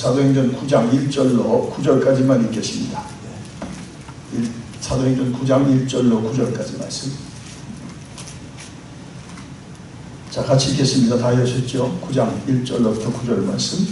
사도행전 9장 1절로 9절까지만 읽겠습니다. 사도행전 9장 1절로 9절까지 말씀. 자, 같이 읽겠습니다. 다 하셨죠? 9장 1절로부터 9절 말씀.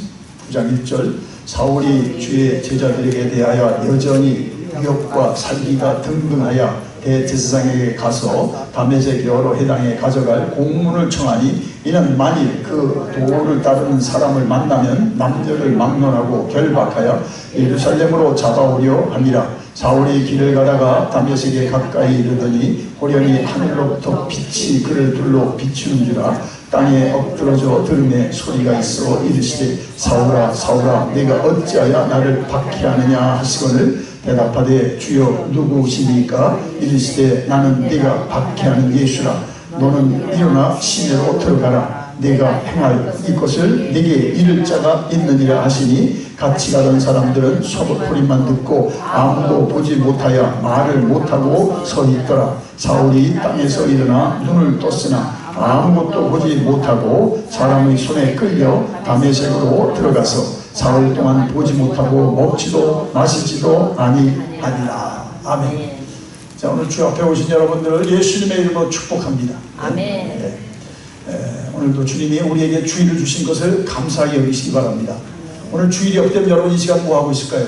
9장 1절. 사울이 주의 제자들에게 대하여 여전히 유혹과 살기가 등등하여 대제사장에게 가서 다메섹 여러 회당에 가져갈 공문을 청하니, 이는 만일 그 도를 따르는 사람을 만나면 남녀를 막론하고 결박하여 예루살렘으로 잡아오려 함이라. 사울이 길을 가다가 다메섹에 가까이 이르더니 호련히 하늘로부터 빛이 그를 둘러 비추는 줄아 땅에 엎드러져 들음에 소리가 있어 이르시되 사울아 사울아 내가 어찌하여 나를 박해하느냐 하시거늘 대답하되 주여 누구시니까? 이르시되 나는 네가 박해하는 예수라. 너는 일어나 시내로 들어가라. 내가 행할 이것을 네게 이를 자가 있느니라 하시니, 같이 가던 사람들은 소리만 듣고 아무도 보지 못하여 말을 못하고 서 있더라. 사울이 땅에서 일어나 눈을 떴으나 아무것도 보지 못하고 사람의 손에 끌려 다메섹으로 들어가서 사흘 동안 보지 못하고 먹지도 마시지도 아니하니라. 아멘. 자, 오늘 주 앞에 오신 여러분들을 예수님의 이름으로 축복합니다. 아멘. 오늘도 주님이 우리에게 주일을 주신 것을 감사하게 여기시기 바랍니다. 오늘 주일이 없다면 여러분 이 시간 뭐 하고 있을까요?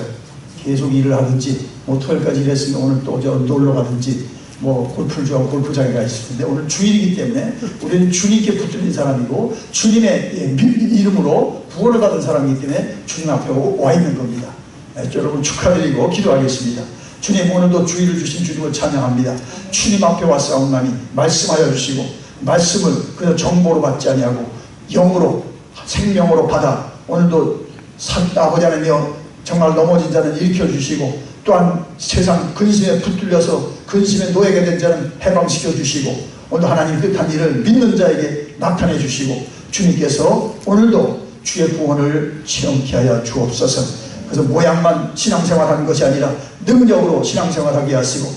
계속 일을 하든지, 뭐 토요일까지 일했으면 오늘 또 놀러 가든지, 뭐 골프를 좋아하고 골프장에 가 있을 텐데, 오늘 주일이기 때문에 우리는 주님께 붙들린 사람이고 주님의 이름으로 구원을 받은 사람이기 때문에 주님 앞에 와 있는 겁니다. 여러분 축하드리고 기도하겠습니다. 주님, 오늘도 주일을 주신 주님을 찬양합니다. 주님 앞에 왔사옵나니 말씀하여 주시고, 말씀을 그냥 정보로 받지 아니하고 영으로 생명으로 받아 오늘도 아버지 하나님이여 정말 넘어진 자는 일으켜주시고, 또한 세상 근심에 붙들려서 근심에 노예가 된 자는 해방시켜 주시고, 오늘 하나님 뜻한 일을 믿는 자에게 나타내 주시고, 주님께서 오늘도 주의 구원을 체험케 하여 주옵소서. 그래서 모양만 신앙생활하는 것이 아니라 능력으로 신앙생활하게 하시고,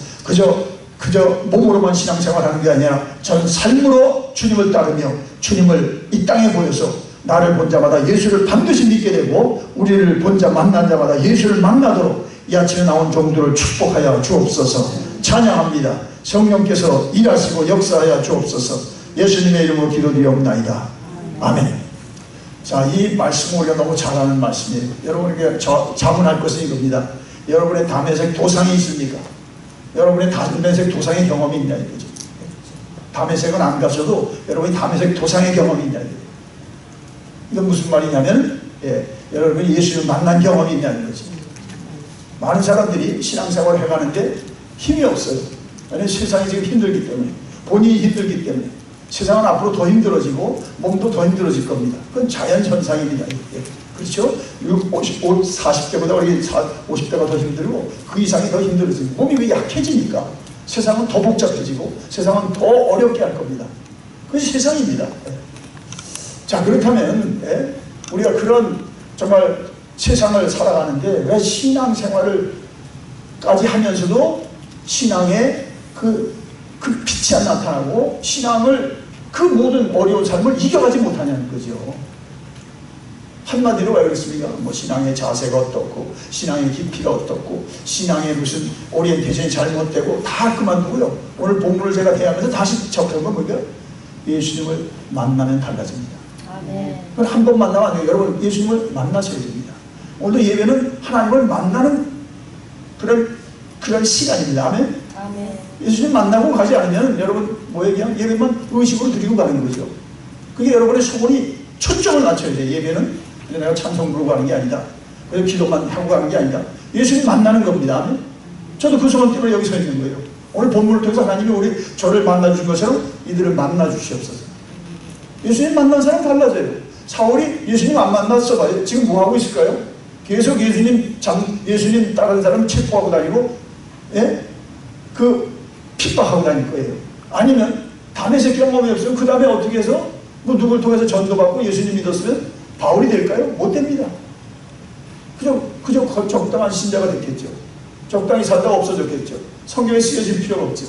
그저 몸으로만 신앙생활하는 게 아니라 전 삶으로 주님을 따르며 주님을 이 땅에 보여서 나를 본 자마다 예수를 반드시 믿게 되고, 우리를 본 자 만난 자마다 예수를 만나도록 이 아침에 나온 종들을 축복하여 주옵소서. 찬양합니다. 성령께서 일하시고 역사하여 주옵소서. 예수님의 이름으로 기도드리옵나이다. 아멘. 자, 이 말씀을 우리가 너무 잘하는 말씀이에요. 여러분에게 자문할 것은 이겁니다. 여러분의 다메섹 도상이 있습니까? 여러분의 다메섹 도상의 경험이 있냐 이거죠. 다메섹은 안 가셔도 여러분이 다메섹 도상의 경험이 있냐 이거죠. 이건 무슨 말이냐면, 여러분이 예수를 만난 경험이 있냐는 거죠. 많은 사람들이 신앙생활을 해가는데 힘이 없어요. 왜냐하면 세상이 지금 힘들기 때문에, 본인이 힘들기 때문에. 세상은 앞으로 더 힘들어지고 몸도 더 힘들어질 겁니다. 그건 자연현상입니다. 그렇죠? 40대보다 우리 50대가 더 힘들고 그 이상이 더 힘들어지고, 몸이 왜 약해지니까 세상은 더 복잡해지고 세상은 더 어렵게 할 겁니다. 그것이 세상입니다. 자, 그렇다면 우리가 그런 정말 세상을 살아가는데 왜 신앙생활을 까지 하면서도 신앙의 그 빛이 안 나타나고 신앙을, 그 모든 어려운 삶을 이겨가지 못하냐는 거죠. 한마디로 왜 그렇습니까? 뭐 신앙의 자세가 어떻고 신앙의 깊이가 어떻고 신앙의 무슨 오리엔테이션이 잘못되고 다 그만두고요. 오늘 본문을 제가 대하면서 다시 접한 건 뭐예요? 예수님을 만나면 달라집니다. 아멘. 한 번 만나면 안 돼요. 여러분, 예수님을 만나셔야 됩니다. 오늘도 예배는 하나님을 만나는 그런 시간입니다. 아멘. 아멘. 예수님 만나고 가지 않으면 여러분 뭐예요? 그냥 예배만 의식으로 드리고 가는 거죠. 그게 여러분의 소원이 초점을 맞춰야 돼요. 예배는 그냥 내가 찬송 부르고 가는 게 아니다. 그냥 기도만 하고 가는 게 아니다. 예수님 만나는 겁니다. 아멘. 저도 그 소원 때문에 여기 서 있는 거예요. 오늘 본문을 통해서 하나님이 저를 만나주신 것처럼 이들을 만나주시옵소서. 예수님 만난 사람 달라져요. 사울이 예수님 안 만났어 봐요. 지금 뭐 하고 있을까요? 계속 예수님 다른 사람 체포하고 다니고, 핍박하고 다닐 거예요. 아니면 다메섹 경험이 없으면 그 다음에 어떻게 해서 뭐 누굴 통해서 전도받고 예수님 믿었으면 바울이 될까요? 못 됩니다. 그저 적당한 신자가 됐겠죠. 적당히 살다가 없어졌겠죠. 성경에 쓰여질 필요가 없죠.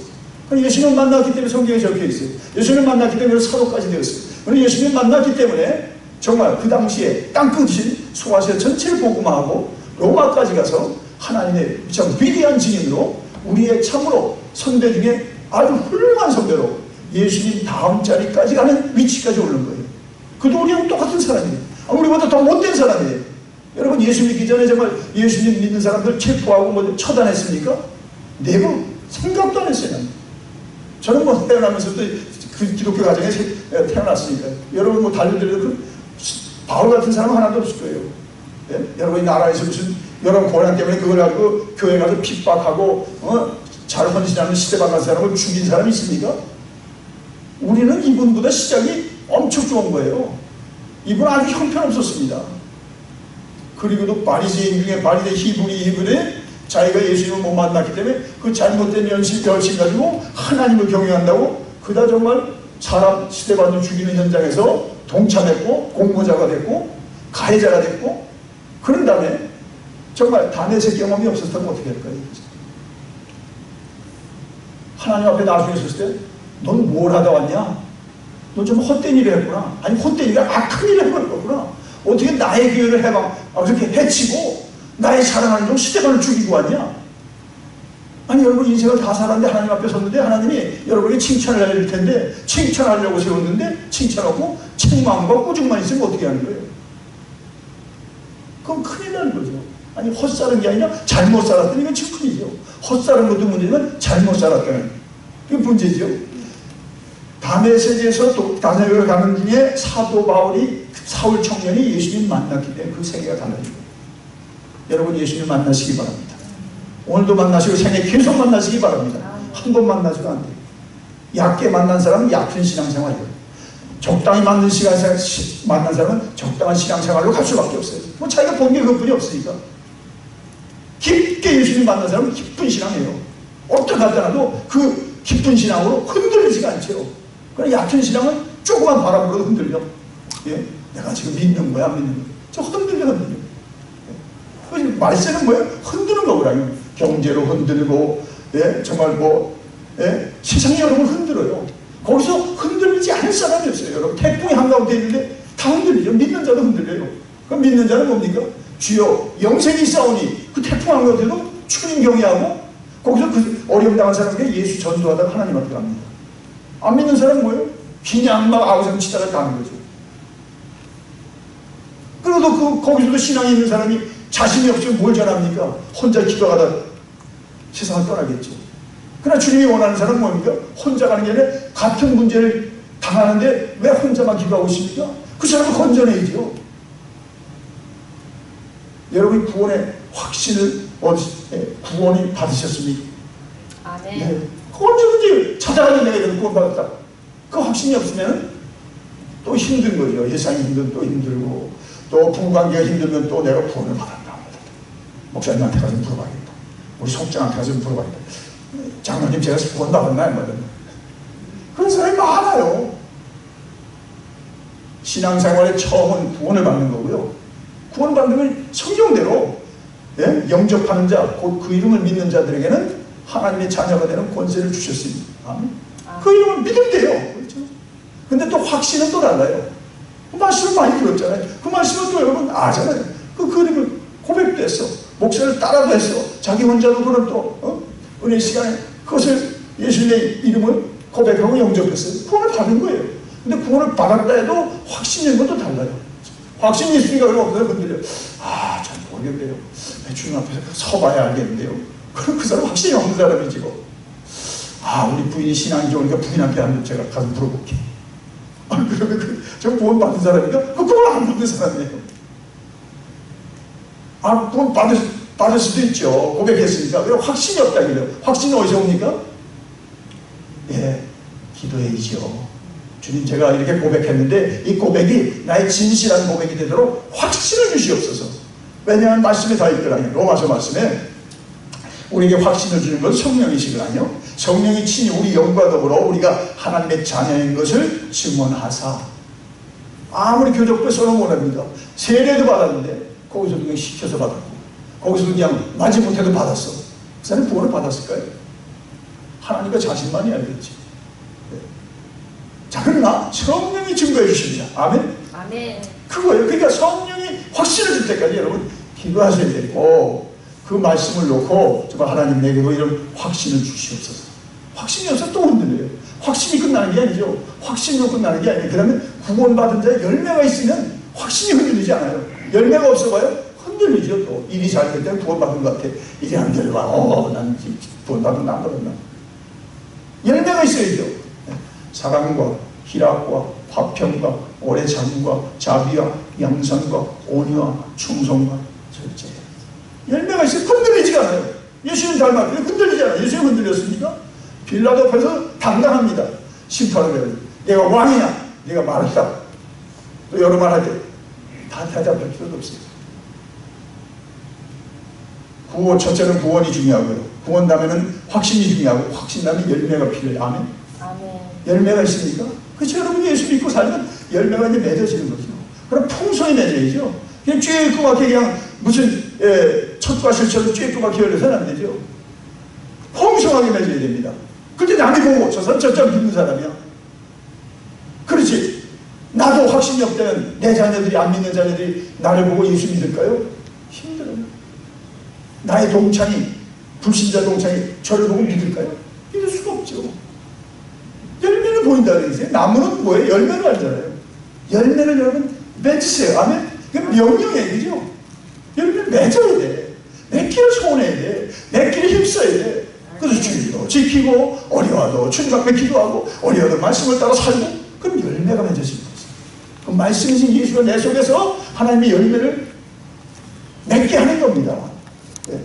예수님을 만났기 때문에 성경에 적혀 있어요. 예수님을 만났기 때문에 사도까지 되었어요. 예수님을 만났기 때문에 정말 그 당시에 땅끝이 소아시아 전체를 복음화하고 로마까지 가서 하나님의 참 위대한 증인으로 우리의 참으로 선배 중에 아주 훌륭한 선배로 예수님 다음 자리까지 가는 위치까지 오른 거예요. 그도 우리랑 똑같은 사람이에요. 우리보다 더 못된 사람이에요. 여러분 예수 믿기 전에 정말 예수님 믿는 사람들 체포하고 뭐 처단했습니까? 내가 생각도 안 했어요. 저는 뭐 태어나면서도 그 기독교 가정에 태어났으니까 여러분 뭐 달려들어도 그 바울 같은 사람 하나도 없을 거예요. 예? 여러분이 나라에서 무슨 여러분 고난 때문에 그걸 가지고 교회 가서 핍박하고 잘 헌신하는 시대방 간 사람을 죽인 사람이 있습니까? 우리는 이분보다 시작이 엄청 좋은 거예요. 이분 아주 형편없었습니다. 그리고도 바리새인 중에 바리새 히브리 자기가 예수님을 못 만났기 때문에 그 잘못된 연신 결심 가지고 하나님을 경외한다고 그다 정말 사람 시대반도 죽이는 현장에서 동참했고 공모자가 됐고 가해자가 됐고 그런 다음에 정말 다메섹 경험이 없었다면 어떻게 할까요? 하나님 앞에 나중에 섰을 때 넌 뭘 하다 왔냐? 너 좀 헛된 일을 했구나. 아니 헛된 일이 악한 일을 해버렸구나. 어떻게 나의 교회를 그렇게 해치고 나의 사랑하는 종 시대반을 죽이고 왔냐? 아니 여러분 인생을 다 살았는데 하나님 앞에 섰는데 하나님이 여러분에게 칭찬을 해야 될 텐데 칭찬하려고 세웠는데 칭찬하고 책망과 꾸중만 있으면 어떻게 하는 거예요? 그럼 큰일 나는 거죠. 아니 헛살은 게 아니라 잘못 살았더니 이건 측근이죠. 헛살은 것도 문제지만 잘못 살았다는 그게 문제죠. 다메섹에서 다메섹을 가는 중에 사도 바울이 사울 청년이 예수님 만났기 때문에 그 세계가 달라지고 여러분 예수님 만나시기 바랍니다. 오늘도 만나시고 생애 계속 만나시기 바랍니다. 한 번 만나지도 안 돼요. 얕게 만난 사람은 얕은 신앙생활이에요. 적당히 만난 사람은 적당한 신앙생활로 갈 수밖에 없어요. 뭐 자기가 본 게 그것뿐이 없으니까. 깊게 예수님 만난 사람은 깊은 신앙이에요. 어떻게 하더라도 그 깊은 신앙으로 흔들리지가 않죠. 그러나 얕은 신앙은 조그만 바람 불어도 흔들려. 예? 내가 지금 믿는 거야 안 믿는 거야. 저 흔들려. 예? 말세는 뭐예요? 흔드는 거구나. 경제로 흔들고 예? 정말 뭐 예? 세상이 여러분 흔들어요. 거기서 흔들리지 않을 사람이 없어요. 여러분 태풍이 한가운데 있는데 다 흔들리죠. 믿는 자도 흔들려요. 그럼 믿는 자는 뭡니까? 주여 영생이 있사오니 그 태풍 한가운데도 주님 경외하고 거기서 그 어려움 당한 사람에게 예수 전도하다가 하나님 앞에 갑니다. 안 믿는 사람은 뭐예요? 그냥 막 아우성 치다가 가는 거죠. 그래도 거기서도 신앙이 있는 사람이 자신이 없으면 뭘 전합니까? 혼자 기도하다 세상을 떠나겠죠. 그러나 주님이 원하는 사람은 뭡니까? 혼자 가는 게 아니라 같은 문제를 당하는데 왜 혼자만 기도하고 있습니까? 그 사람을 건져내야죠. 여러분이 구원의 확신을 구원이 받으셨습니까? 아멘. 네. 언제든지 찾아가는 내가 구원받았다. 그 확신이 없으면 또 힘든 거죠. 예상이 힘들면 또 힘들고 또 부부관계가 힘들면 또 내가 구원을 받았다. 목사님한테 가서 물어봐야겠다. 우리 속장한테 가서 물어봐야겠다. 장로님 제가 구원 받았나요? 그런 사람이 많아요. 신앙생활의 처음은 구원을 받는 거고요. 구원 받는 건 성경대로 예? 영접하는 자, 곧 그 이름을 믿는 자들에게는 하나님의 자녀가 되는 권세를 주셨습니다. 아멘. 그 이름을 믿으면 돼요. 그렇죠? 근데 또 확신은 또 달라요. 그 말씀을 많이 들었잖아요. 그 말씀을 또 여러분 아잖아요. 그 이름을 고백도 했어. 목사를 따라도 했어. 자기 혼자도 그런 또 은혜 시간에 그것을 예수님의 이름을 고백하고 영접했어요. 구원을 받은 거예요. 근데 구원을 받았다 해도 확신인 것도 달라요. 확신이 있으니까 그러면 흔들려. 잘 모르겠네요. 주님 앞에 서봐야 알겠는데요. 그럼 그 사람 확신이 없는 사람이지. 우리 부인이 신앙이 좋으니까 부인한테 한번 제가 가서 물어볼게. 그러면 저 구원 받은 사람이니까 구원 안 받은 사람이에요. 구원 받을 수도 있죠. 고백했으니까. 왜 확신이 없다길래. 확신이 어디서 옵니까? 예, 기도해야죠. 주님 제가 이렇게 고백했는데 이 고백이 나의 진실한 고백이 되도록 확신을 주시옵소서. 왜냐하면 말씀에 다 있더라고요. 로마서 말씀에 우리에게 확신을 주는 것은 성령이시거든요. 성령이 친히 우리 영과 더불어 우리가 하나님의 자녀인 것을 증언하사. 아무리 교적도 써놓은 원합니다. 세례도 받았는데 거기서도 그냥 시켜서 받았고 거기서도 그냥 맞지 못해도 받았어. 그 사람이 구원을 받았을까요? 하나님과 자신만이 알겠지. 네. 자, 그러나 성령이 증거해 주십니다. 아멘? 아멘. 그거예요. 그러니까 성령이 확신을 줄 때까지 여러분 기도하셔야 되고, 그 말씀을 놓고 정말 하나님 내게도 이런 확신을 주시옵소서. 확신이 없어 또 흔들려요. 확신이 끝나는 게 아니죠. 확신으로 끝나는 게 아니에요. 그 다음에 구원받은 자의 열매가 있으면 확신이 흔들리지 않아요. 열매가 없어봐요? 흔들리죠. 또 일이 잘 될 때는 구원받은 것 같아. 일이 안 되려고 난 구원받은 안 받았나. 열매가 있어야죠. 사랑과 희락과 화평과 오래 참음과 자비와 양선과 온유와 충성과 절제. 열매가 있어요. 흔들리지가 않아요. 예수님 닮았어요. 흔들리지 않아요. 예수님 흔들렸습니까? 빌라도 앞에서 당당합니다. 심판을 해요. 내가 왕이냐? 내가 말했다. 또 여러 말 할 때 다 대답할 필요도 없어요. 구원, 첫째는 구원이 중요하고요. 구원 다음에는 확신이 중요하고, 확신 다음에 열매가 필요해요. 아멘? 아멘. 열매가 있으니까. 그렇죠. 여러분 예수 믿고 살면 열매가 이제 맺어지는 거죠. 그럼 풍성히 맺어야죠. 그냥 쬐끄맣게 그냥 무슨 첫과 실처럼 쬐끄맣게 열려서는 안 되죠. 풍성하게 맺어야 됩니다. 그때 남이 보고 저 사람 저점 믿는 사람이야. 그렇지. 나도 확신이 없다면 내 자녀들이, 안 믿는 자녀들이 나를 보고 예수 믿을까요? 힘들어요. 나의 동창이, 불신자 동창이 저를 보고 믿을까요? 믿을 수가 없죠. 열매를 보인다는 거죠. 나무는 뭐예요? 열매를 알잖아요. 열매를 여러분 맺으세요. 아멘? 그게 명령이에요. 그죠? 열매를 맺어야 돼. 맺기를 소원해야 돼. 맺기를 힘써야 돼. 그래서 주의도 지키고, 어려워도 주님앞에 기도하고, 어려워도 말씀을 따라 살고, 그럼 열매가 맺어지는 거죠. 그 말씀이신 예수가 내 속에서 하나님의 열매를 맺게 하는 겁니다. 네.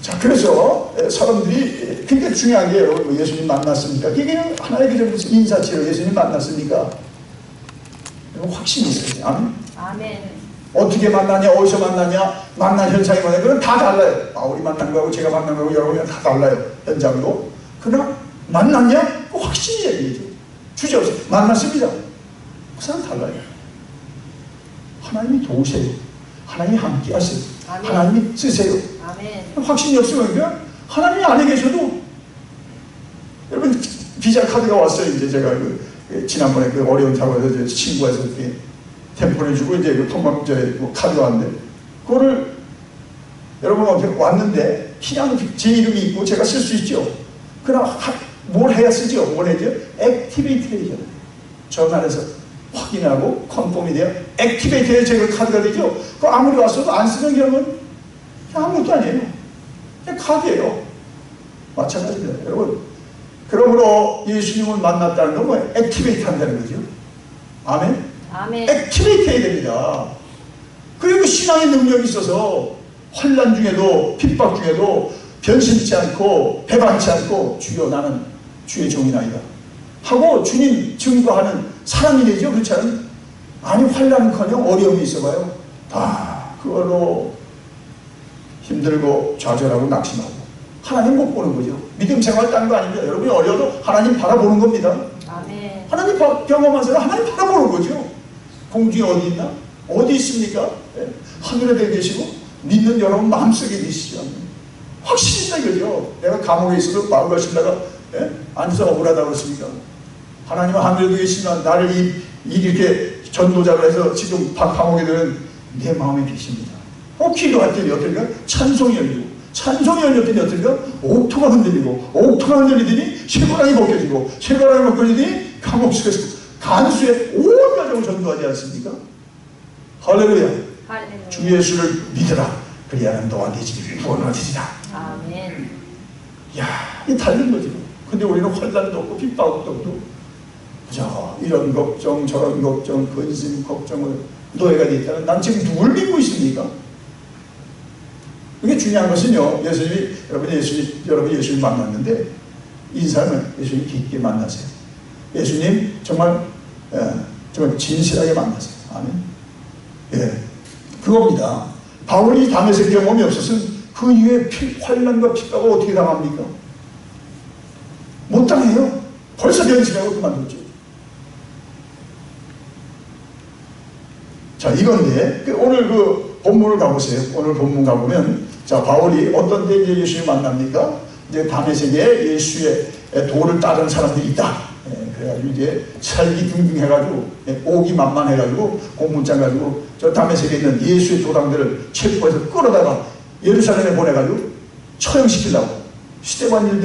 자, 그래서 사람들이 굉장히 중요한 게, 여러분 예수님 만났습니까? 그게 그냥 하나의 그 무슨 인사치로 예수님 만났습니까? 확신이 있어요. 아멘. 아멘. 어떻게 만나냐, 어디서 만나냐, 만난 현상이 뭐냐, 그건 다 달라요. 바울이 만난 거하고 제가 만난 거하고 여러분이 다 달라요. 현장도. 그러나 만났냐? 그 확신이 얘기죠. 주저없어요. 만났습니다. 그 사람 달라요. 하나님이 도우세요. 하나님이 함께 하세요. 아멘. 하나님이 쓰세요. 아멘. 확신이 없으면 그냥 하나님이 안에 계셔도, 여러분 비자 카드가 왔어요. 이제 제가 지난번에 그 어려운 사고에서 친구가 이렇게 템포해주고 이제 그 통장 카드가 왔는데, 그거를 여러분 앞에 왔는데 그냥 제 이름이 있고 제가 쓸 수 있죠. 그러나 뭘 해야 쓰죠? 뭘 해야죠? 액티베이트를 해야죠. 전화해서 확인하고 컨펌이 돼요. 액티베이트 해야 제가 카드가 되죠. 그 아무리 왔어도 안 쓰는 경우는 아무것도 아니에요. 그냥 카드예요. 마찬가지입니다. 여러분, 그러므로 예수님을 만났다는 건 뭐예요? 액티베이트 한다는 거죠. 아멘? 아멘. 액티베이트 해야 됩니다. 그리고 신앙의 능력이 있어서 환난 중에도, 핍박 중에도 변심치 않고 배반치 않고, 주여 나는 주의 종이나이다 하고 주님 증거하는 사람이 되죠. 그렇지 않으면, 아니 환난은커녕 어려움이 있어봐요. 그걸로 힘들고 좌절하고 낙심하고 하나님 못 보는 거죠. 믿음 생활 딴 거 아닙니다. 여러분이 어려워도 하나님 바라보는 겁니다. 아멘. 하나님 경험한 사람 하나님 바라보는 거죠. 공중에 어디 있나? 어디 있습니까? 하늘에 계시고 믿는 여러분 마음속에 계시죠. 확신이 있다 이거죠. 내가 감옥에 있어도 마음을 신다가 앉아서 억울하다고 그랬습니까? 하나님은 하늘에 계시면 나를 이렇게 전도자로 해서 지금 감옥에 들은 내 마음에 계십니다. 기도할 때는 어떨까? 찬송이 열리고, 찬송이 열릴 때는 어떨까? 옥토가 흔들리고, 옥토가 흔들리더니 쇠고랑이 벗겨지고, 쇠고랑이 벗겨지더니 감옥 속에서 간수의 온 가정을 전도하지 않습니까? 할렐루야. 할렐루야. 주 예수를 믿으라. 그리하면 너와 네 집이 구원하리라. 아멘. 야, 이 달린 거죠. 근데 우리는 환난도 없고 핍박도 없고, 그죠? 이런 걱정 저런 걱정 근심 걱정을 노예가 돼 있다면 난 지금 누굴 믿고 있습니까? 이게 중요한 것은요, 예수님이, 여러분 예수님 만났는데 인사는 예수님 깊게 만나세요. 예수님 정말 진실하게 만나세요. 아멘. 예, 그겁니다. 바울이 다메섹 경험이 없었으면 그 이후에 환난과 핍박을 어떻게 당합니까? 못 당해요. 벌써 변심하고 그만뒀죠. 자, 이건데 오늘 그 본문을 가보세요. 오늘 본문 가보면, 자, 바울이 어떤 때 이제 예수를 만납니까? 이제 다메섹에 예수의 도를 따른 사람들이 있다. 그래가지고 이제 찰기 등등 해가지고 오기만만해가지고 공문장 가지고 저 다메섹에 있는 예수의 조당들을 체포해서 끌어다가 예루살렘에 보내가지고 처형시키려고 스데반이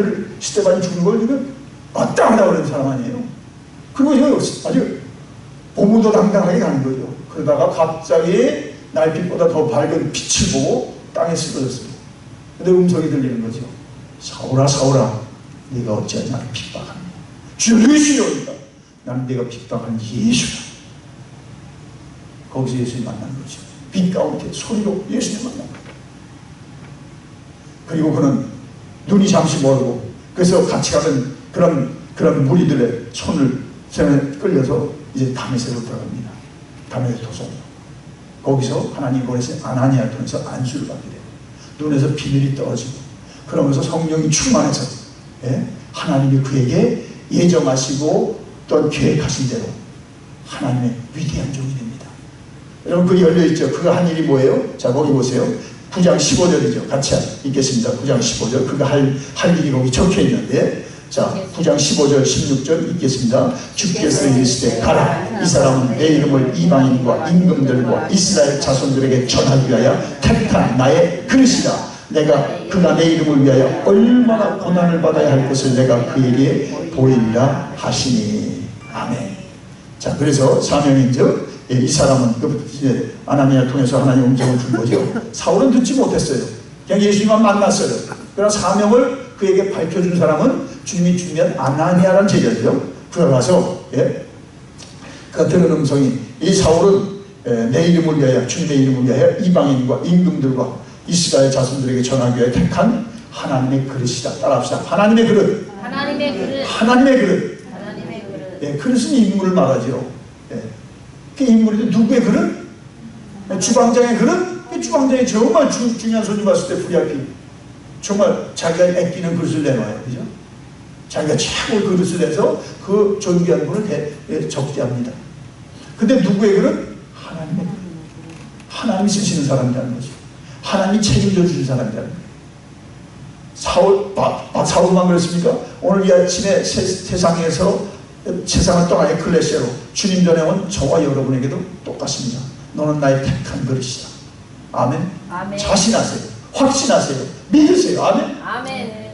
죽은 걸 지금 마땅하다고 그러는 사람 아니에요. 그리고 이거 아주 고무도 당당하게 가는 거죠. 그러다가 갑자기 날빛보다 더 밝은 빛을 보고 땅에 쓰러졌습니다. 근데 음성이 들리는 거죠. 사울아 사울아 네가 어찌하여 나를 핍박하느냐. 주여 누구시오니까 나는 네가 핍박하는 예수다. 거기서 예수님 만난 거죠. 빛 가운데 소리로 예수님 만난 거예요. 그리고 그는 눈이 잠시 멀고 그래서 같이 가던 그런 무리들의 손을 끌려서 이제 다메섹으로 들어갑니다. 다메섹 도성으로. 거기서 하나님 보내신 아나니아를 통해서 안수를 받게 돼요. 눈에서 비늘이 떨어지고 그러면서 성령이 충만해서 하나님이 그에게 예정하시고 또 계획하신 대로 하나님의 위대한 종이 됩니다. 여러분 그게 열려있죠. 그가 한 일이 뭐예요? 자 거기 보세요. 9장 15절이죠. 같이 읽겠습니다. 9장 15절 그가 할 일이 거기 적혀있는데 자 9장 15절 16절 읽겠습니다. 주께서 이르시되 가라 이 사람은 내 이름을 이방인과 임금들과 이스라엘 자손들에게 전하기 위하여 택한 나의 그릇이다. 그가 내 이름을 위하여 얼마나 고난을 받아야 할 것을 내가 그에게 보이리라 하시니. 아멘. 자 그래서 사명인즉 이 사람은 이제 아나니아를 통해서 하나님 음성을 준 거죠. 사울은 듣지 못했어요. 그냥 예수님만 만났어요. 그러나 사명을 그에게 밝혀준 사람은 주님이 준비한 아나니아라는 제자죠. 그가 가서 그가 들은 음성이 이 사울은 내 이름을 위하여 주님의 이름을 위하여 이방인과 임금들과 이스라엘 자손들에게 전하기 위해 택한 하나님의 그릇이다. 따라합시다. 하나님의 그릇. 하나님의 그릇. 하나님의 그릇. 하나님의 그릇. 그릇은 인물을 말하죠. 그 인물이 누구의 그릇? 주방장의 그릇? 주방장이 정말 중요한 손님 왔을 때 VIP 정말 자기가 아끼는 그릇을 내놔요. 그죠? 자기가 최고의 그릇을 내서 그 존귀한 분을 적대합니다. 근데 누구의 그릇? 하나님의 그릇. 하나님이 쓰시는 사람이라는 거죠. 하나님이 책임져 주신 사람이라는 거예요. 사울만 그랬습니까? 오늘 이 아침에 세상에서 세상을 떠나의 클래시로 주님 전에 온 저와 여러분에게도 똑같습니다. 너는 나의 택한 그릇이다. 아멘. 아멘. 자신하세요. 확신하세요. 믿으세요. 아멘. 아멘.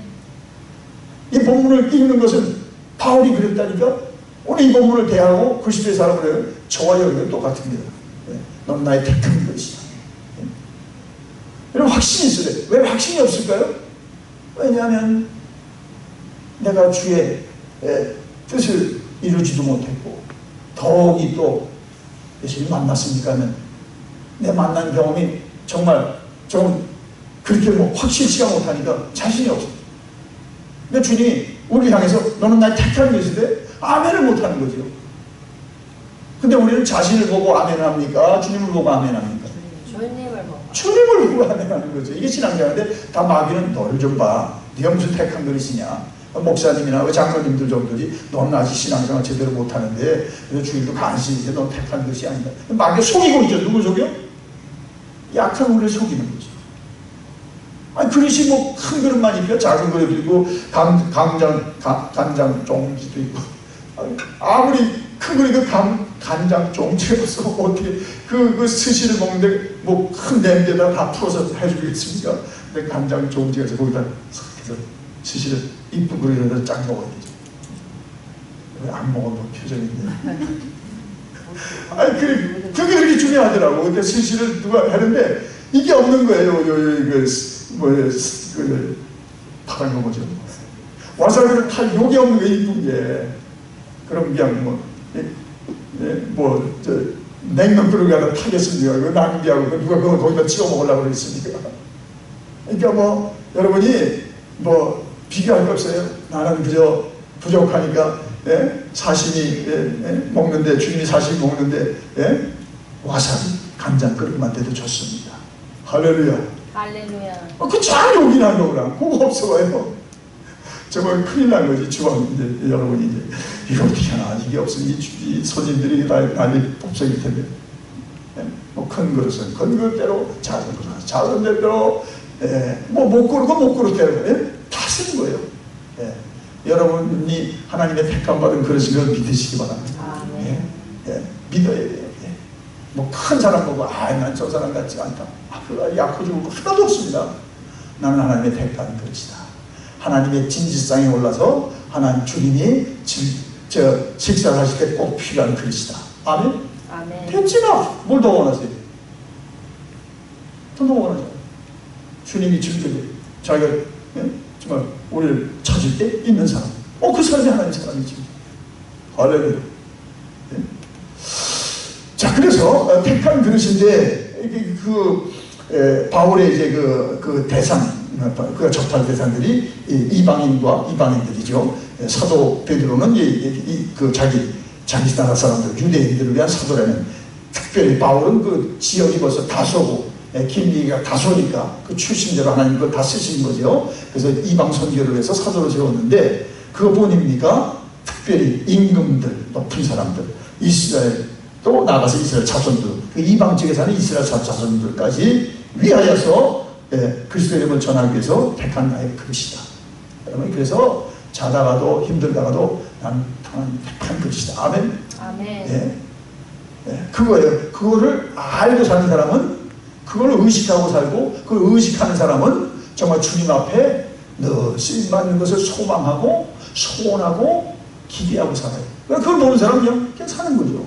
이 본문을 읽는 것은 바울이 그랬다니까 오늘 이 본문을 대하고 그리스도의 사람을 저와 여러분은 똑같습니다. 너는 나의 택한 그릇이다. 여러분 확신이 있어요. 왜 확신이 없을까요? 왜냐하면 내가 주의 뜻을 이루지도 못했고 더욱이 또 예수님 만났으니까 내 만난 경험이 정말 좀 그렇게 확실치가 못하니까 자신이 없어요. 근데 주님이 우리를 향해서 너는 나의 택한 것인데 아멘을 못하는 거죠. 근데 우리는 자신을 보고 아멘을 합니까? 주님을 보고 아멘 합니까? 주님을 보고 아멘하는 거죠. 이게 신앙생활인데 다 마귀는 너를 좀 봐. 네가 무슨 택한 그릇이냐. 목사님이나 장로님들 정도지 넌 아직 신앙생활 제대로 못하는데 주일도 간신히 넌 택한 것이 아니다. 마귀가 속이고 있죠. 누굴 속여? 약한 우리를 속이는 거죠. 아니 그릇이 뭐 큰 그릇만 있고 작은 그릇도 있고 간장 종지도 있고 아무리 큰 그릇 간장 종채로서 어떻게 그 스시를 먹는데 뭐 큰 냄비에다 다 풀어서 해주겠습니까? 근데 간장 종지가 해서 거기다 해서 스시를 이쁜 그릇에다 쫙 먹어야 되죠. 왜 안 먹어도 표정인데. 아니 그게 그렇게 중요하더라고. 근데 스시를 누가 하는데 이게 없는 거예요. 파란 거 뭐죠? 와사비를 탈 요게 없는 게 이쁜 게. 그럼 그냥 냉면 그릇에 하나 타겠습니까? 그거 낭비하고 누가 그거 거기다 찍어 먹으려고 그랬습니까? 그러니까 여러분이 비교할 거 없어요. 나는 그저 부족하니까 사시미 먹는데 주님이 사시미 먹는데 와사비 간장 그릇만 돼도 좋습니다. 할렐루야. 할렐루야. 그 잘 요긴한 거구나. 그거 없어요. 정말 큰일 난 거지. 주왕 이제 여러분이 이제 이거 어떻게 하나 이게 없으면 이 소진들이 난리 pop석일 텐데. 큰 그릇은 큰 그릇대로 작은 그릇은 작은 대로 못 고른 거 못 고르대로 다 쓰는 거예요. 여러분이 하나님의 택함 받은 그릇인 걸 믿으시기 바랍니다. 믿어야 돼요. 뭐 큰 사람 보고 난 저 사람 같지가 않다. 그가 약호 죽을 거 하나도 없습니다. 나는 하나님의 택한 그릇이다. 하나님의 진지상에 올라서 하나님 주님이 식사를 하실 때 꼭 필요한 그릇이다. 아멘? 아멘. 됐지나 뭘 더 원하세요? 더 원하죠. 주님이 지금 자기가 정말 우리를 찾을 때 있는 사람. 그 사람이 하나님 사람이지. 할렐루야. 자, 그래서 택한 그릇인데 바울의 이제 그 대상, 그 접할 대상들이 이방인과 이방인들이죠. 사도 베드로는 자기 나라 사람들, 유대인들을 위한 사도라면, 특별히 바울은 그 지역이 벌써 다소고 김리가 다소니까 그 출신대로 하나님 그걸 다 쓰신 거죠. 그래서 이방 선교를 해서 사도를 세웠는데, 그분입니까? 특별히 임금들, 높은 사람들, 이스라엘, 또 나가서 이스라엘 자손들, 그 이방 지역에 사는 이스라엘 자손들까지 위하여서 그리스도의 이름을 전하기 위해서 택한 나의 그릇이다. 여러분, 그래서 자다가도 힘들다가도 나는 택한 그릇이다. 아멘. 아멘. 그거예요. 그거를 알고 사는 사람은, 그걸 의식하고 살고, 그걸 의식하는 사람은 정말 주님 앞에 늘 쓰임받는 것을 소망하고 소원하고 기대하고 살아요. 그걸 보는 사람은 그냥 사는 거죠.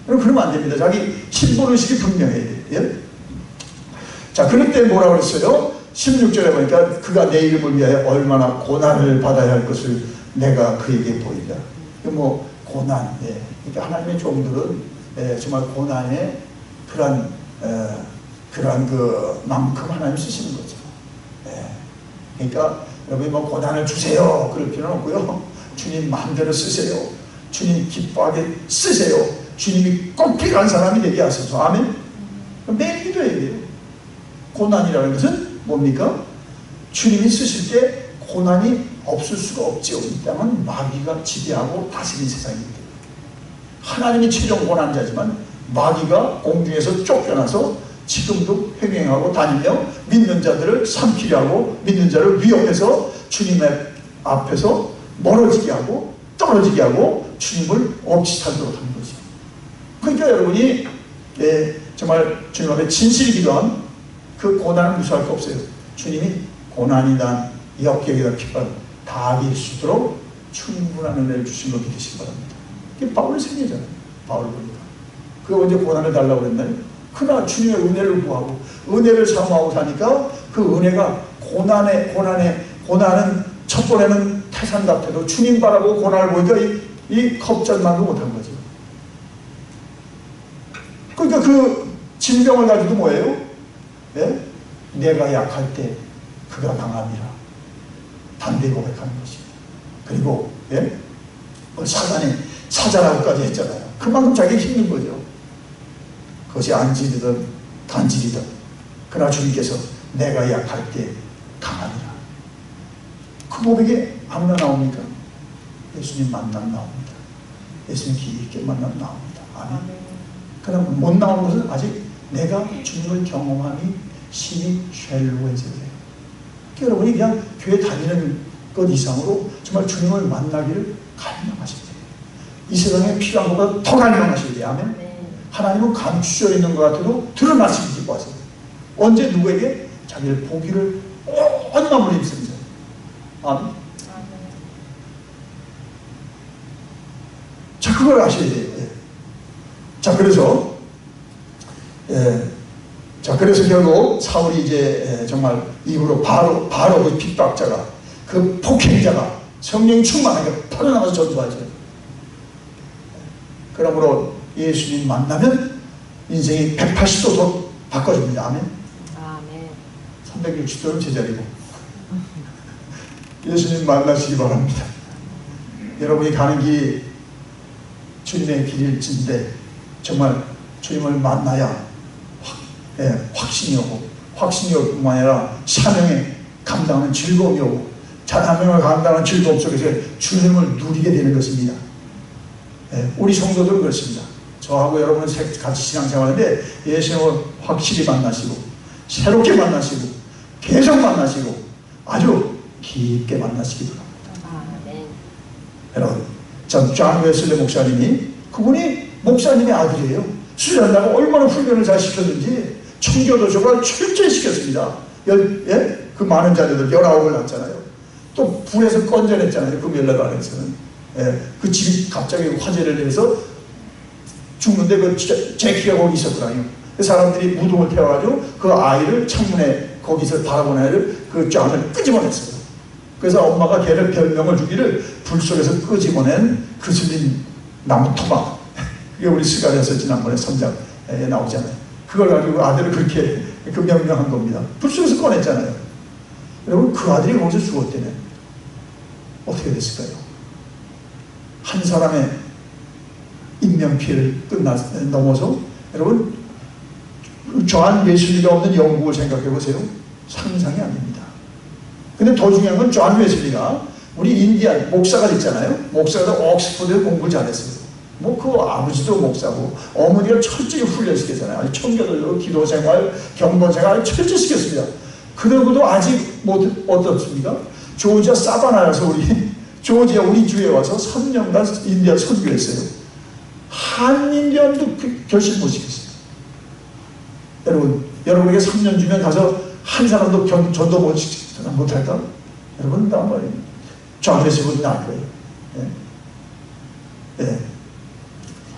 그러면 안 됩니다. 자기 신분의식이 분명해야 돼요. 자, 그럴 때 뭐라고 그랬어요? 16절에 보니까 그가 내 이름을 위하여 얼마나 고난을 받아야 할 것을 내가 그에게 보이다. 뭐 고난, 그러니까 하나님의 종들은 정말 고난의 그런 만큼 하나님 쓰시는 거죠. 그러니까 여러분이 뭐 고난을 주세요 그럴 필요는 없고요. 주님 마음대로 쓰세요. 주님 기뻐하게 쓰세요. 주님이 꼭 필요한 사람이 되게 하소서. 아멘. 매일 기도해야 돼요. 고난이라는 것은 뭡니까? 주님이 쓰실 때 고난이 없을 수가 없죠. 왜냐하면 마귀가 지배하고 다스린 세상이기 때문에. 하나님이 최종 고난자지만 마귀가 공중에서 쫓겨나서 지금도 횡행하고 다니며 믿는 자들을 삼키려 하고 믿는 자를 위협해서 주님의 앞에서 멀어지게 하고 떨어지게 하고 주님을 없이 살도록 하는 거죠. 그러니까 여러분이 정말 주님 앞에 진실히 기도한 그 고난을 무시할 거 없어요. 주님이 고난이 난 역경이다 핍박 다 이길 수 있도록 충분한 은혜를 주신 걸 믿으시기 바랍니다. 그게 바울의 생애잖아요. 바울 보니까 그가 언제 고난을 달라고 그랬나요? 그러나 주님의 은혜를 구하고 은혜를 사모하고 사니까 그 은혜가 고난은 첫 번에는 태산 같아도 주님 바라보고 고난을 보니까 이 겁전만도 못한 거죠. 그러니까 그 질병을 가지고 뭐예요? 내가 약할 때 그가 강함이라 담대히 고백하는 것입니다. 그리고 사단이 사자라고까지 했잖아요. 그만큼 자기가 힘든 거죠. 그것이 안질이든 단질이든 그러나 주님께서 내가 약할 때 강함이라. 그 고백이 아무나 나옵니까? 예수님 만남 나옵니다. 예수님 깊게 만남 나옵니다. 아멘. 그러나 못 나오는 것은 아직 내가 주님을 경험함이 신이 쉘로해져야 돼요. 여러분이 그냥 교회 다니는 것 이상으로 정말 주님을 만나기를 갈망하셔야 돼요. 이 세상에 필요한 것보다 더 갈망하셔야 돼요. 아멘. 하나님은 감추져 있는 것 같아도 드러나시기 기뻐하세요. 언제 누구에게? 자기를 보기를 온 마음으로 입습니다. 아멘. 자, 그걸 아셔야 돼요. 자, 그래서 결국 사울이 이제 정말 이후로 바로 그 핍박자가, 그 폭행자가 성령이 충만하게 퍼져나가서 전도하죠. 그러므로 예수님 만나면 인생이 180도 더 바꿔줍니다. 아멘. 360도는 제자리고 예수님 만나시기 바랍니다. 여러분이 가는 길이 주님의 길일진데 정말 주님을 만나야 확신이 오고, 확신이 올 뿐만 아니라 사명에 감당하는 즐거움이 오고, 사명을 감당하는 즐거움 속에서 주님을 누리게 되는 것입니다. 우리 성도들은 그렇습니다. 저하고 여러분은 같이 신앙생활하는데 예수님을 확실히 만나시고 새롭게 만나시고 계속 만나시고 아주 깊게 만나시기 바랍니다. 여러분, 전 웨슬리 목사님이 그분이 목사님의 아들이에요. 수련나가 얼마나 훈련을 잘 시켰는지 청교도적으로 철저히 시켰습니다. 그 많은 자녀들 19을 낳았잖아요. 또 불에서 건져냈잖아요. 그 멜라바에서는. 그 집이 갑자기 화재를 내서 죽는데 그 제키가 거기 있었거든요. 그 사람들이 무덤을 태워가지고 그 아이를 창문에 거기서 바라보는 아이를 그 쫙을 끄집어냈어요. 그래서 엄마가 걔를 별명을 주기를 불 속에서 끄집어낸 그슬린 나무 토막. 그게 우리 스가랴서 지난번에 선장에 나오잖아요. 그걸 가지고 아들을 그렇게 그 명명한 겁니다. 불 속에서 꺼냈잖아요. 여러분 그 아들이 거기서 죽었대네. 어떻게 됐을까요? 한 사람의 인명피해를 넘어서 여러분 존 웨슬리가 없는 영국을 생각해 보세요. 상상이 안 됩니다. 근데 더 중요한 건 존 웨슬리가 우리 인디안 목사가 됐잖아요. 목사가 옥스퍼드에 공부를 잘했어요. 뭐 그 아버지도 목사고 어머니가 철저히 훈련시켰잖아요. 청교도적으로 기도생활, 경건생활 철저히 시켰습니다. 그러고도 아직 어떻습니까? 조지아 사바나에서 조지아 우리 주에 와서 3년간 인디안 선교했어요. 한 인디안도 결실 못 시켰어요. 여러분에게 3년 주면 가서 한 사람도 전도 못할까? 여러분 나 말이에요. 좌회수분이 나을 거예요. 예.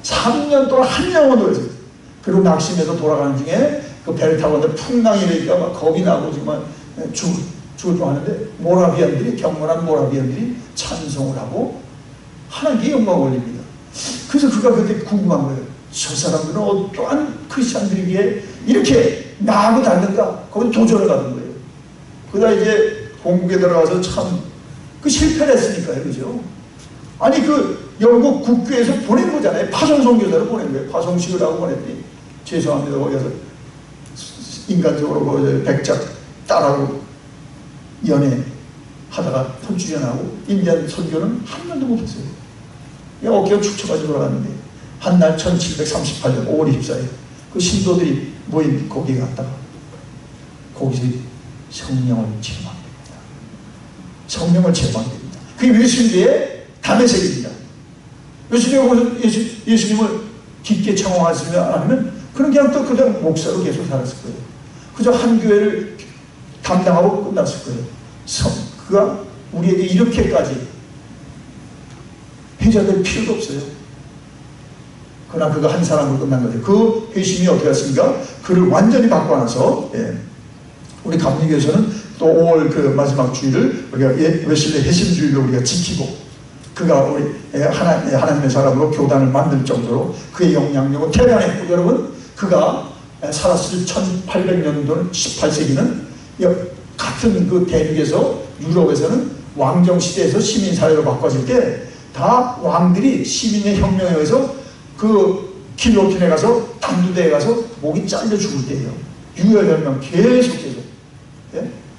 3년 동안 한 영혼도 했어요. 그리고 낙심해서 돌아가는 중에 그 배를 타고 있는데 풍랑이 일으니까 막 겁이 나고 정말 죽을 뻔하는데 모라비안들이 경건한 모라비안들이 찬송을 하고 하나님께 영광을 올립니다. 그래서 그가 그때 궁금한 거예요. 저 사람들은 어떠한 크리스찬들에게 이렇게 나하고 다른가? 거기 도전을 받은 거예요. 그러다 이제 공국에 들어가서 참 그 실패를 했으니까요. 그죠? 아니 그 영국 국교에서 보낸 거잖아요. 파송선교사를 보낸 거예요. 파송식을 하고 보냈더니 죄송합니다. 거기서 인간적으로 그 백작 딸하고 연애하다가 펀주전하고 인디안 선교는 한 년도 못했어요. 어깨가 축처가지고 돌아갔는데 한 날 1738년 5월 24일 그 신도들이 모인 거기에 갔다가 거기서 성령을 체험합니다. 성령을 체험합니다. 그게 웨슬리의 담에색입니다. 웨슬리가 예수님을 깊게 청원하시면 안 하면 그런 그냥 목사로 계속 살았을 거예요. 그저 한 교회를 담당하고 끝났을 거예요. 그가 우리에게 이렇게까지 회자될 필요도 없어요. 그러나 그가 한 사람으로 끝난 거죠. 그 회심이 어떻게 했습니까? 그를 완전히 바꿔놔서 우리 감리교에서는 또 5월 그 마지막 주일을 우리가 웨슬리 회심주일로 우리가 지키고 그가 우리 하나님의 사람으로 교단을 만들 정도로 그의 영향력을 대단했고 여러분 그가 살았을 1800년도는 18세기는 같은 그 대륙에서 유럽에서는 왕정시대에서 시민사회로 바꿔질 때 다 왕들이 시민의 혁명에 의해서 그 길로틴에 가서 단두대에 가서 목이 잘려 죽을 때예요. 유혈혁명 계속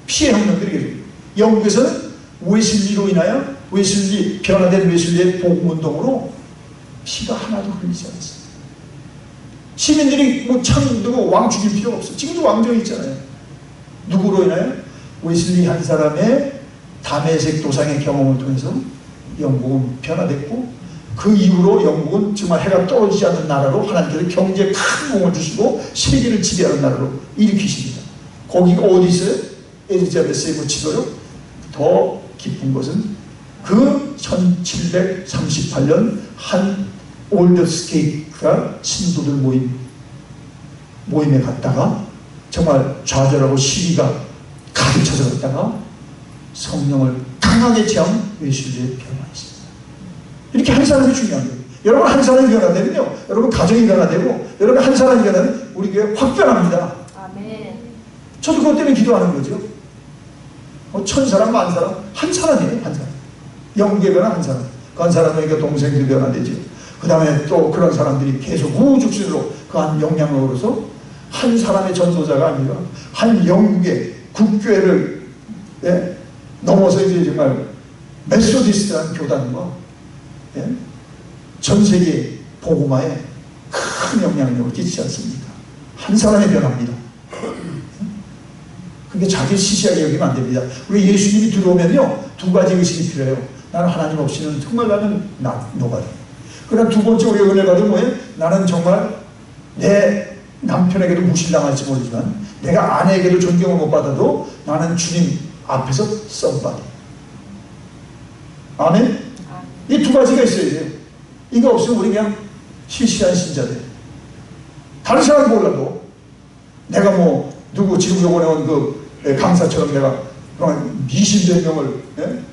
피해 혁명들이 계속. 영국에서는 웨슬리로 인하여 변화된 웨슬리의 복음운동으로 피가 하나도 흘리지 않았어요. 시민들이 누구 왕 죽일 필요가 없어. 지금도 왕정이 있잖아요. 누구로 인하여? 웨슬리 한 사람의 담에색 도상의 경험을 통해서 영국은 변화됐고 그 이후로 영국은 정말 해가 떨어지지 않는 나라로 하나님께서 경제에 큰 공을 주시고 세계를 지배하는 나라로 일으키십니다. 거기가 어디 있어요? 엘리자베스의 묻히도록 더 기쁜 것은 그 1738년 한 올더스케이트가 신도들 모임에 갔다가 정말 좌절하고 시기가 가득 찾아갔다가 성령을 강하게 체험 웨슬리의 변화했습니다. 이렇게 한 사람이 중요한 거예요. 여러분 한 사람이 변화되면요. 여러분 가정이 변화되고 여러분 한 사람이 변화되면 우리 교회 확 변합니다. 아멘. 저도 그것 때문에 기도하는 거죠. 1000사람, 10,000사람 한 사람이에요. 한 사람. 영국에 변한 한 사람. 그 한 사람에게 동생들이 변화되죠. 그 다음에 또 그런 사람들이 계속 우후죽순으로 그 한 영향으로서 한 사람의 전도자가 아니라 한 영국의 국교회를 넘어서 이제 정말 메소디스트라는 교단과 전 세계 복음화에 큰 영향력을 끼치지 않습니까? 한 사람의 변화입니다. 그게 자기 시시하게 여기면 안 됩니다. 우리 예수님이 들어오면요 두 가지 의식이 필요해요. 나는 하나님 없이는 정말 나는 노바디. 그러나 두 번째 우리가 은혜 받은 뭐예요? 나는 정말 내 남편에게도 무시당할지 모르지만 내가 아내에게도 존경을 못 받아도 나는 주님 앞에서 썸바디. 아멘? 이 두 가지가 있어야 돼요. 이거 없으면 우리 그냥 시시한 신자들. 다른 사람 몰라도 내가 뭐 누구 지금 요번에 온 그 강사처럼 내가 그런 20몇 명을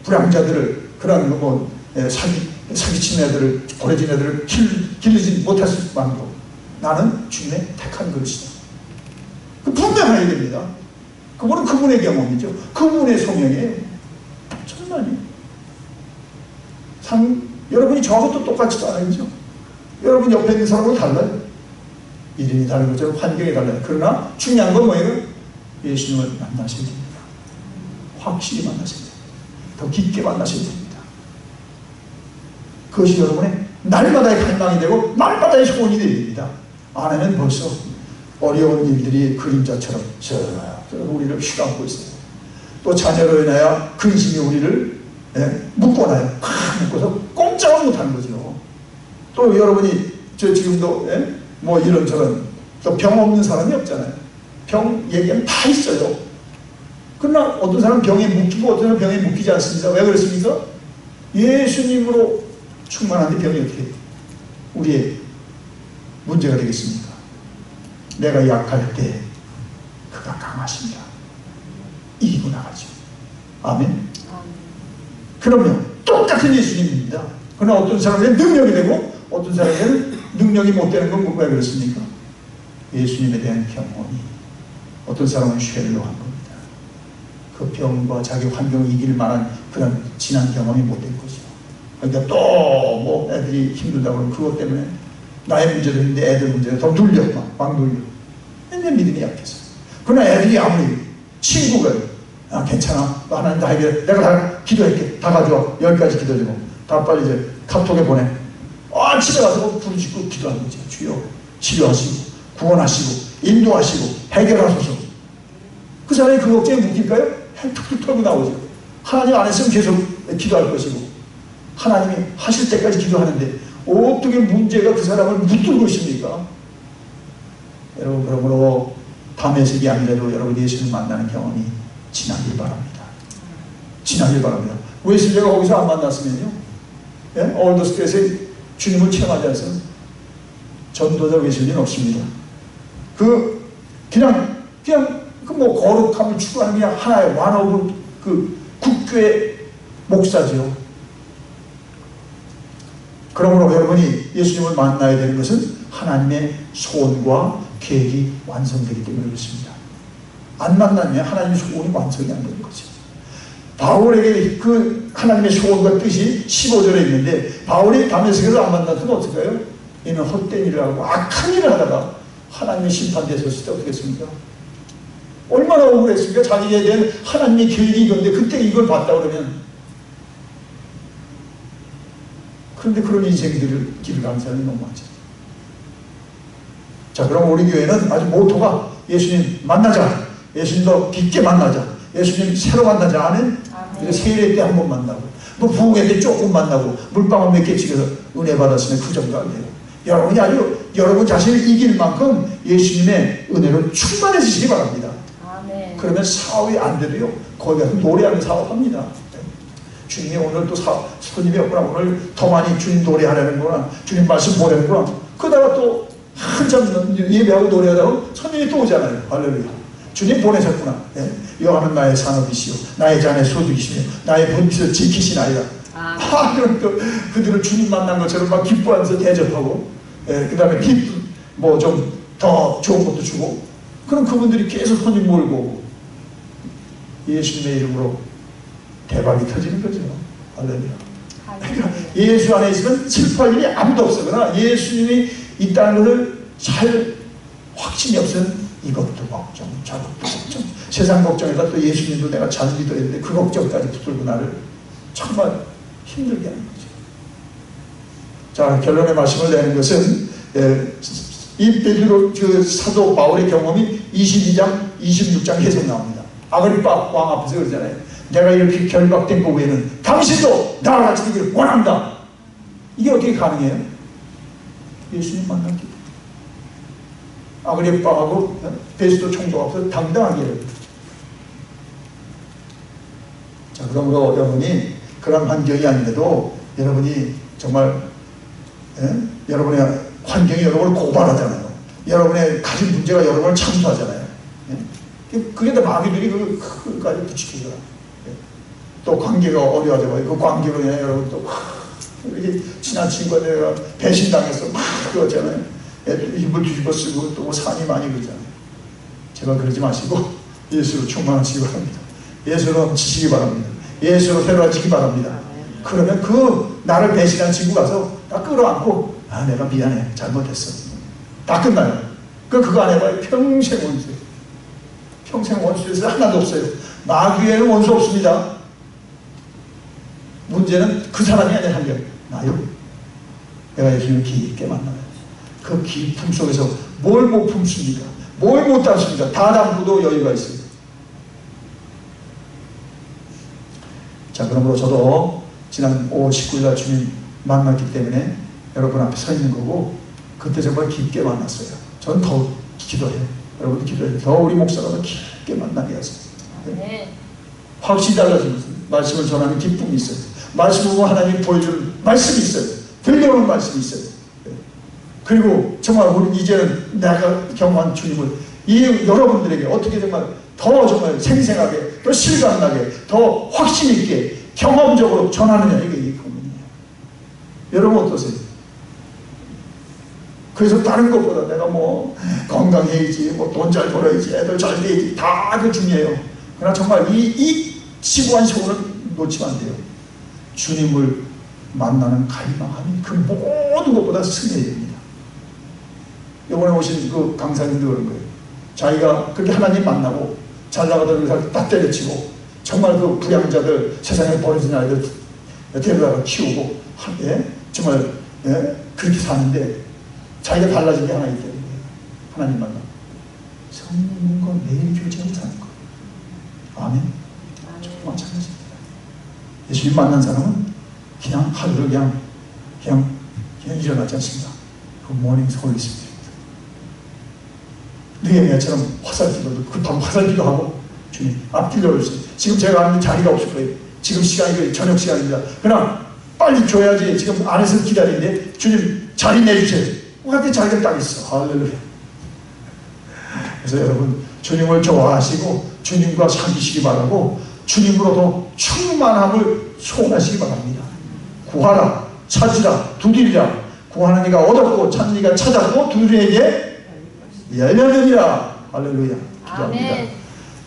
불량자들을 그런 뭐 사기친 애들을 버려진 애들을 기르지 못했을 만도 나는 주님의 택한 그릇이다. 그 분명해야 됩니다. 그거는 그분의 경험이죠. 그분의 소명이에요. 정말요. 여러분이 저하고 또 똑같지도 않아요. 여러분 옆에 있는 사람은 달라요. 이름이 다른 것처럼 환경이 달라요. 그러나 중요한 건 뭐예요? 예수님을 만나셔야 됩니다. 확실히 만나셔야 됩니다. 더 깊게 만나셔야 됩니다. 그것이 여러분의 날마다의 갈망이 되고 날마다의 소원이 됩니다. 아내는 벌써 어려운 일들이 그림자처럼 우리를 휘감고 있어요. 또 자녀로 인하여 근심이 우리를 묶어놔요. 팍 묶어서 꼼짝을 못하는 거죠. 또 여러분이 지금도 뭐 이런저런 또 병 없는 사람이 없잖아요. 병 얘기하면 다 있어요. 그러나 어떤 사람은 병에 묶이고 어떤 사람은 병에 묶이지 않습니다. 왜 그렇습니까? 예수님으로 충만한데 병이 어떻게 우리의 문제가 되겠습니까? 내가 약할 때 그가 강하십니다. 이기고 나가죠. 아멘. 그러면 똑같은 예수님입니다. 그러나 어떤 사람에게는 능력이 되고 어떤 사람에게는 능력이 못 되는 건 왜 그렇습니까? 예수님에 대한 경험이 어떤 사람은 쉘로한 겁니다. 그 병과 자기 환경을 이길 만한 그런 지난 경험이 못 된 거죠. 그러니까 또 뭐 애들이 힘들다고 그러면 그것 때문에 나의 문제도 있는데 애들 문제가 더 눌려 막 눌려. 맨날 믿음이 약해서. 그러나 애들이 아무리 친구가 괜찮아 하나님 다 해결해 내가 다 기도할게 다 가져와 10가지 기도 제목 다 빨리 이제 카톡에 보내. 집에 가서 부르짖고 기도하는 거죠. 주여 치료하시고 구원하시고 인도하시고 해결하소서. 그 사람이 그 걱정에 묶일까요? 툭툭 털고 나오죠. 하나님 안 했으면 계속 기도할 것이고 하나님이 하실 때까지 기도하는데 어떻게 문제가 그 사람을 붙들고 있습니까? 여러분 그러므로 담에색이 아니라도 여러분 예수를 만나는 경험이 지나길 바랍니다. 지나길 바랍니다. 웨슬리가 거기서 안 만났으면요, 올더스트에서 주님을 체험하지 않으면 전도자 웨슬리는 없습니다. 그냥 그 뭐 거룩함을 추구하는 그냥 하나의 완오브 그 국교의 목사죠. 그러므로 여러분이 예수님을 만나야 되는 것은 하나님의 소원과 계획이 완성되기 때문에 그렇습니다. 안 만나면 하나님의 소원이 완성이 안 되는 거죠. 바울에게 그 하나님의 소원과 뜻이 15절에 있는데 바울이 다메섹에서 안 만났으면 어떨까요? 얘는 헛된 일을 하고 악한 일을 하다가 하나님의 심판대에 섰을 때 어떻게 했습니까? 얼마나 억울했습니까? 자기에 대한 하나님의 계획이 이건데 그때 이걸 봤다 그러면. 그런데 그런 인생이 길을 가는 사람이 너무 많죠. 자, 그럼 우리 교회는 아주 모토가 예수님 만나자. 예수님도 깊게 만나자. 예수님 새로 만나자. 아멘? 세례 때 한 번 만나고 뭐 부흥회 때 조금 만나고 물방울 몇 개 찍어서 은혜 받았으면 그 정도 안 돼요. 여러분이 아주 여러분 자신을 이길 만큼 예수님의 은혜로 충만해지시기 바랍니다. 아멘. 그러면 사업이 안 돼도요 거기 가서 노래하는 사업합니다. 주님이 오늘 또 손님이 없구나. 오늘 더 많이 주님 노래하려는구나. 주님 말씀 보내는구나. 그러다가 또 한참 예배하고 노래하다가 손님이 또 오잖아요. 할렐루야. 주님 보내셨구나. 여호와는 나의 산업이시오 나의 잔의 소득이시며 나의 본빛을 지키시나이다. 그럼 또 그들을 주님 만난 것처럼 막 기뻐하면서 대접하고 그 다음에 뭐 좀 더 좋은 것도 주고 그럼 그분들이 계속 손님 몰고 예수님의 이름으로 대박이 터지는 거죠. 할렐루야. 그러니까 예수 안에 있으면 슬퍼할 일이 아무도 없어. 그러나 예수님이 있다는 것을 잘 확신이 없으면 이것도 걱정 저것도 걱정 세상 걱정에다 또 예수님도 내가 잘 믿어야 되는데 그 걱정까지 붙들고 나를 정말 힘들게 하는 거죠. 자, 결론의 말씀을 내는 것은 이 베드로 그 사도 바울의 경험이 22장 26장 계속 나옵니다. 아그리파 왕 앞에서 그러잖아요. 내가 이렇게 결박된 거 외에는 당신도 나와 같이 되기를 원한다. 이게 어떻게 가능해요? 예수님 만난 기쁨. 아그리빠하고 베스도 총독 앞에서 당당하게. 자, 그러므로 여러분이 그런 환경이 아닌데도 여러분이 정말 여러분의 환경이 여러분을 고발하잖아요. 여러분의 가진 문제가 여러분을 참수하잖아요. 그게 다 마귀들이 그까지 부추기더라. 또 관계가 어려워져요. 그 관계로 인해 여러분 또 이렇게 친한 친구가 배신당해서 막 그러잖아요. 힘을 뒤집어 쓰고 또 산이 많이 그러잖아요. 제발 그러지 마시고 예수로 충만하시기 바랍니다. 예수로 넘치시기 바랍니다. 예수로 새로워지기 바랍니다. 그러면 그 나를 배신한 친구 가서 다 끌어안고 내가 미안해 잘못했어 다 끝나요. 그거 안 해봐요. 평생 원수예요. 평생 원수에서 하나도 없어요. 마귀에는 원수 없습니다. 문제는 그 사람이 아니라 나요. 내가 예수님을 깊게 만나요. 그 깊음 속에서 뭘 못 품습니까? 뭘 못 담습니까? 다 담고도 여유가 있어요. 자, 그러므로 저도 지난 5월 19일날 주님 만났기 때문에 여러분 앞에 서 있는 거고, 그때 정말 깊게 만났어요. 저는 더 기도해요. 여러분도 기도해요. 더 우리 목사가 더 깊게 만나게 하세요. 네. 확실히 달라지면서 말씀을 전하는 기쁨이 있어요. 말씀을 보고 하나님 보여주는 말씀이 있어요. 들려오는 말씀이 있어요. 그리고 정말 우리 이제는 내가 경험한 주님을 여러분들에게 어떻게 정말 더 정말 생생하게, 더 실감나게, 더 확신 있게 경험적으로 전하느냐, 이게 고민이에요. 여러분 어떠세요? 그래서 다른 것보다 내가 뭐 건강해야지, 뭐 돈 잘 벌어야지, 애들 잘 돼야지, 다 그 중요해요. 그러나 정말 이 지구한 소원은 놓치면 안 돼요. 주님을 만나는 갈망함이 그 모든 것보다 승해야 됩니다. 이번에 오신 그 강사님도 그런 거예요. 자기가 그렇게 하나님 만나고 잘 나가던 의사를 딱 때려치고 정말 그 부양자들, 세상에 버려진 아이들 데려다가 키우고 정말 그렇게 사는데 자기가 달라진 게 하나 있다는 거예요. 하나님 만나 성령과 매일 교제하고 사는 거예요. 아멘. 저도 마찬가지입니다. 예수님 만난 사람은 그냥 하루를 그냥 일어나지 않습니다. 그 모닝 홀리스피릿. 느헤미야처럼 화살기도도 급하고 화살기도하고 주님 앞길 열어주세요. 지금 제가 앉는 자리가 없을 거예요. 지금 시간이 저녁 시간입니다. 그러나 빨리 줘야지. 지금 안에서 기다리는데 주님 자리 내주세요. 그때 자리가 딱 있어. 할렐루야. 그래서 여러분 주님을 좋아하시고 주님과 사귀시기 바라고 주님으로도 충만함을 소원하시기 바랍니다. 구하라, 찾으라, 두드리라. 구하는 이가 얻었고 찾는 이가 찾았고 두드리는 이에게 열려느니라. 할렐루야. 기도합니다. 아멘.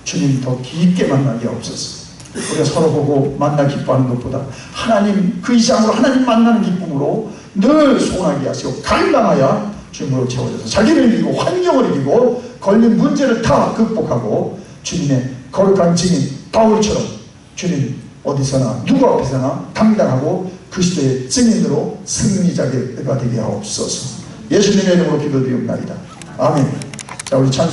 주님 더 깊게 만나게 없었어. 우리가 서로 보고 만나 기뻐하는 것보다 하나님 그 이상으로 하나님 만나는 기쁨으로 늘 소원하게 하시고 갈망하여 주님으로 채워져서 자기를 이기고 환경을 이기고 걸린 문제를 다 극복하고 주님의 거룩한 증인 바울처럼 주님 어디서나 누구 앞에서나 당당하고 그 시대의 증인으로 승리자가 되게 하옵소서. 예수님의 이름으로 기도드리옵나이다. 아멘. 자, 우리 찬송